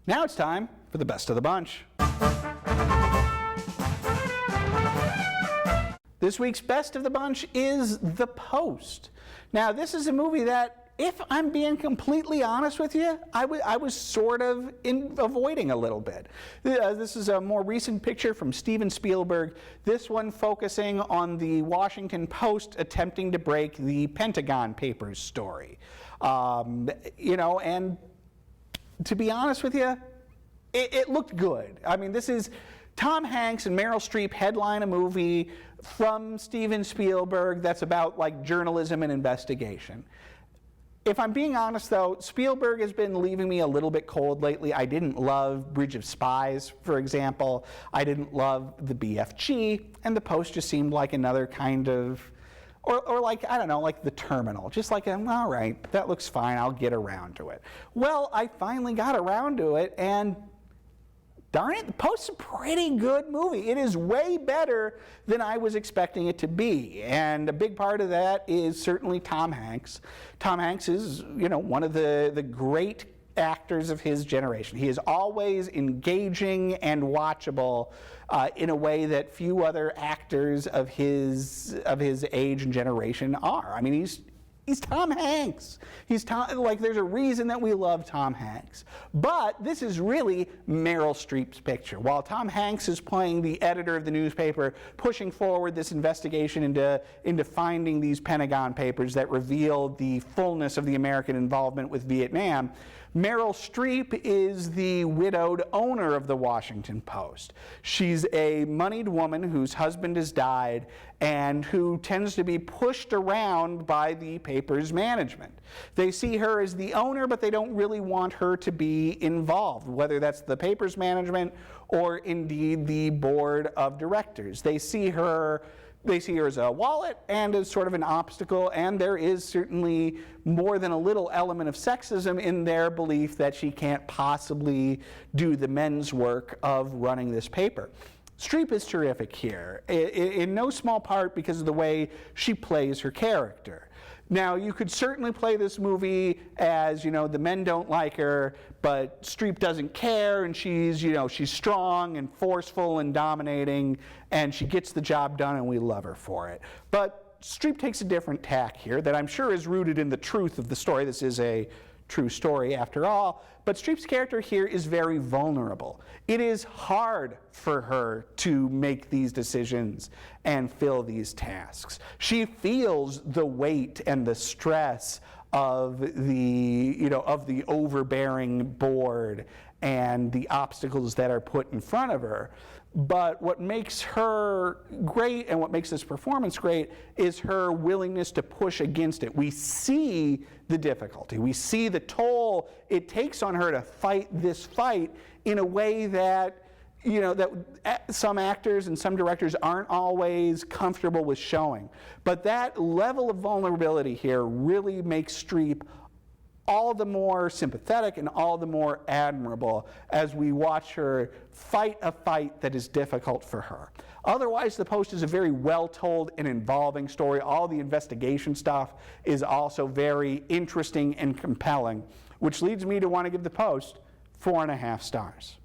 Now it's time for the best of the bunch. This week's best of the bunch is The Post. Now, this is a movie that, if I'm being completely honest with you, I was sort of avoiding a little bit. This is a more recent picture from Steven Spielberg, this one focusing on the Washington Post attempting to break the Pentagon Papers story. You know, and to be honest with you, it looked good. I mean, this is Tom Hanks and Meryl Streep headline a movie from Steven Spielberg that's about like journalism and investigation. If I'm being honest though, Spielberg has been leaving me a little bit cold lately. I didn't love Bridge of Spies, for example. I didn't love the BFG, and The Post just seemed like another kind of, or like, I don't know, like The Terminal. Just like, all right, that looks fine, I'll get around to it. Well, I finally got around to it, and darn it, The Post's a pretty good movie. It is way better than I was expecting it to be. And a big part of that is certainly Tom Hanks. Tom Hanks is, you know, one of the great actors of his generation. He is always engaging and watchable in a way that few other actors of his age and generation are. I mean, he's Tom Hanks. Like, there's a reason that we love Tom Hanks. But this is really Meryl Streep's picture. While Tom Hanks is playing the editor of the newspaper, pushing forward this investigation into finding these Pentagon Papers that reveal the fullness of the American involvement with Vietnam, Meryl Streep is the widowed owner of the Washington Post. She's a moneyed woman whose husband has died and who tends to be pushed around by the paper's management. They see her as the owner, but they don't really want her to be involved, whether that's the paper's management or indeed the board of directors. They see her as a wallet and as sort of an obstacle, and there is certainly more than a little element of sexism in their belief that she can't possibly do the men's work of running this paper. Streep is terrific here, in no small part because of the way she plays her character. Now, you could certainly play this movie as, you know, the men don't like her, but Streep doesn't care, and she's, you know, she's strong and forceful and dominating, and she gets the job done, and we love her for it. But Streep takes a different tack here that I'm sure is rooted in the truth of the story. This is a true story after all, but Streep's character here is very vulnerable. It is hard for her to make these decisions and fill these tasks. She feels the weight and the stress of the overbearing board and the obstacles that are put in front of her. But what makes her great and what makes this performance great is her willingness to push against it. We see the difficulty. We see the toll it takes on her to fight this fight in a way that, you know, that some actors and some directors aren't always comfortable with showing. But that level of vulnerability here really makes Streep all the more sympathetic and all the more admirable as we watch her fight a fight that is difficult for her. Otherwise, The Post is a very well-told and involving story. All the investigation stuff is also very interesting and compelling, which leads me to want to give The Post 4.5 stars.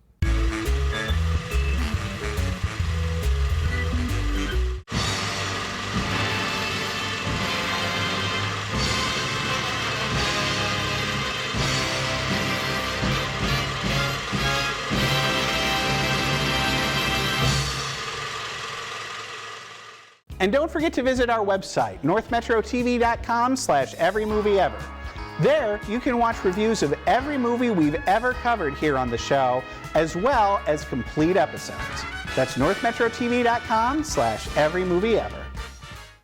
And don't forget to visit our website, northmetrotv.com/everymovieever. There, you can watch reviews of every movie we've ever covered here on the show, as well as complete episodes. That's northmetrotv.com/everymovieever.